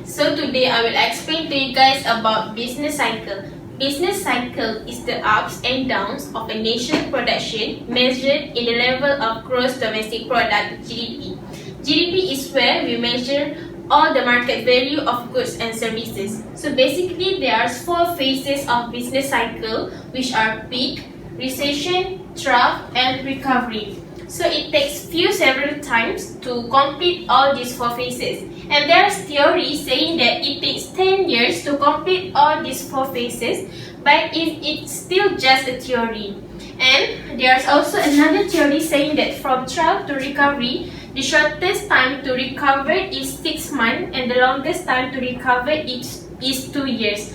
So today I will explain to you guys about business cycle. Business cycle is the ups and downs of a national production measured in the level of gross domestic product (GDP). GDP is where we measure all the market value of goods and services. So basically there are 4 phases of business cycle, which are peak, recession, trough, and recovery. So it takes several times to complete all these 4 phases. And there's theory saying that it takes 10 years to complete all these 4 phases, but it's still just a theory. And there's also another theory saying that from trough to recovery, the shortest time to recover is 6 months and the longest time to recover is 2 years.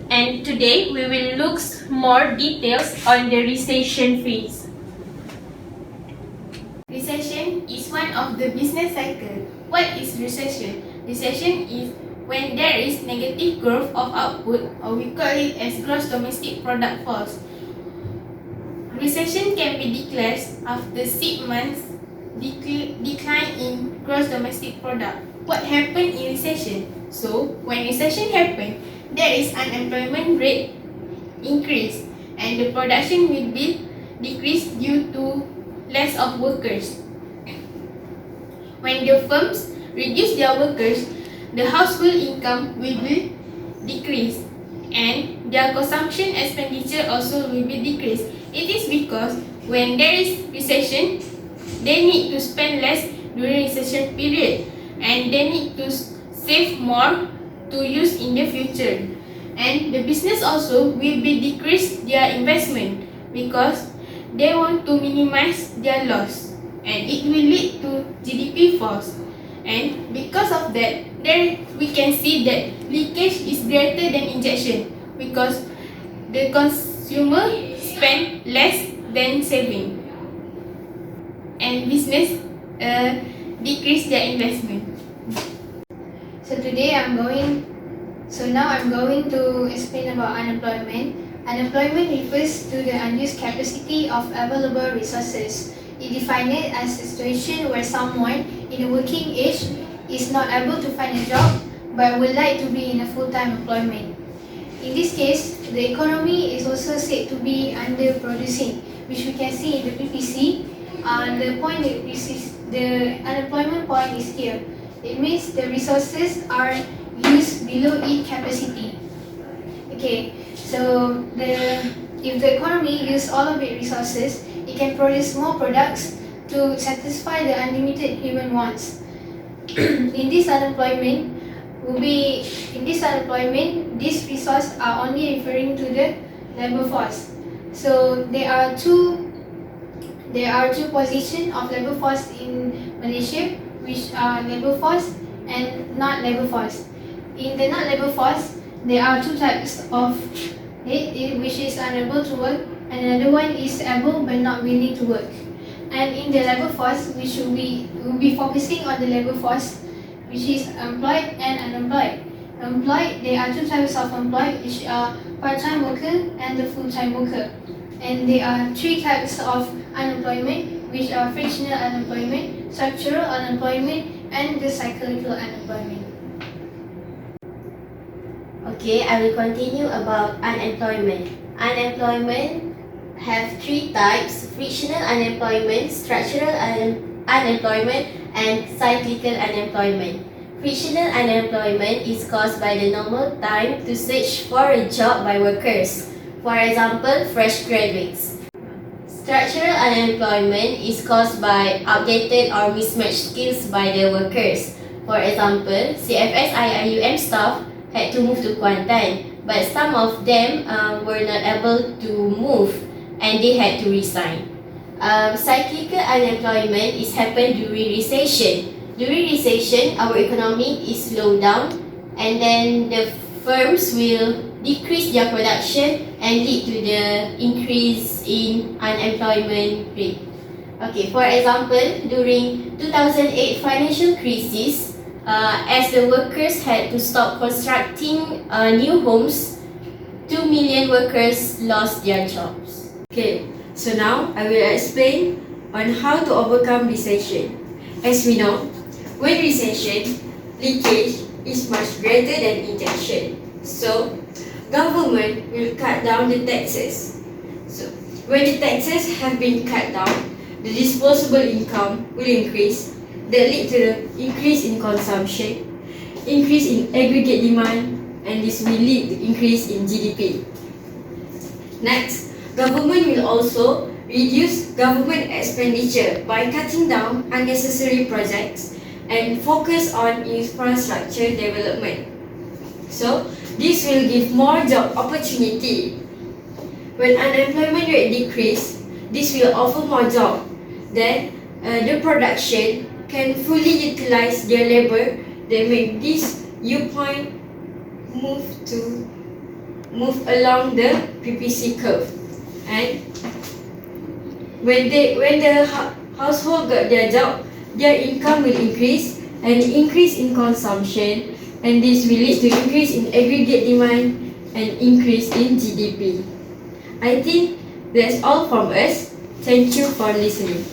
And today we will look more details on the recession phase. Recession is one of the business cycle. What is recession? Recession is when there is negative growth of output, or we call it as gross domestic product falls. Recession can be declared after 6 months decline in gross domestic product. What happened in recession? So when recession happens, there is unemployment rate increase and the production will be decreased due to less of workers. When the firms reduce their workers, the household income will be decreased and their consumption expenditure also will be decreased. It is because when there is recession, they need to spend less during recession period and they need to save more to use in the future. And the business also will be decrease their investment because they want to minimize their loss, and it will lead to GDP falls. And because of that, there we can see that leakage is greater than injection because the consumer spend less than saving and business decrease their investment. Now I'm going to explain about unemployment. Unemployment refers to the unused capacity of available resources. It defines it as a situation where someone in a working age is not able to find a job but would like to be in a full-time employment. In this case, the economy is also said to be underproducing, which we can see in the PPC. The unemployment point is here. It means the resources are used below its capacity. Okay, so if the economy uses all of its resources, it can produce more products to satisfy the unlimited human wants. In this unemployment, these resources are only referring to the labor force. So there are two positions of labor force in Malaysia, which are labor force and not labor force. In the not labor force, there are 2 types of it, which is unable to work, and another one is able but not willing to work. And in the labor force, which will be focusing on the labor force, which is employed and unemployed. Employed, there are 2 types of employed, which are part-time worker and the full-time worker. And there are 3 types of unemployment, which are frictional unemployment, structural unemployment, and the cyclical unemployment. Okay, I will continue about unemployment. Unemployment have 3 types: frictional unemployment, structural unemployment, and cyclical unemployment. Frictional unemployment is caused by the normal time to search for a job by workers. For example, fresh graduates. Structural unemployment is caused by outdated or mismatched skills by the workers. For example, CFS IIUM staff had to move to Kuantan, but some of them were not able to move and they had to resign. Cyclical unemployment is happen during recession. During recession, our economy is slowed down and then the firms will decrease their production and lead to the increase in unemployment rate. Okay, for example, during 2008 financial crisis, as the workers had to stop constructing new homes, 2 million workers lost their jobs. Okay, so now I will explain on how to overcome recession. As we know, when recession, leakage is much greater than injection. So, government will cut down the taxes. So, when the taxes have been cut down, the disposable income will increase, that lead to the increase in consumption, increase in aggregate demand, and this will lead to increase in GDP. Next, government will also reduce government expenditure by cutting down unnecessary projects and focus on infrastructure development. So, this will give more job opportunity. When unemployment rate decrease, this will offer more job. Then, the production can fully utilize their labor. They make this U point move along the PPC curve. And when the household got their job, their income will increase and increase in consumption, and this will lead to increase in aggregate demand and increase in GDP. I think that's all from us. Thank you for listening.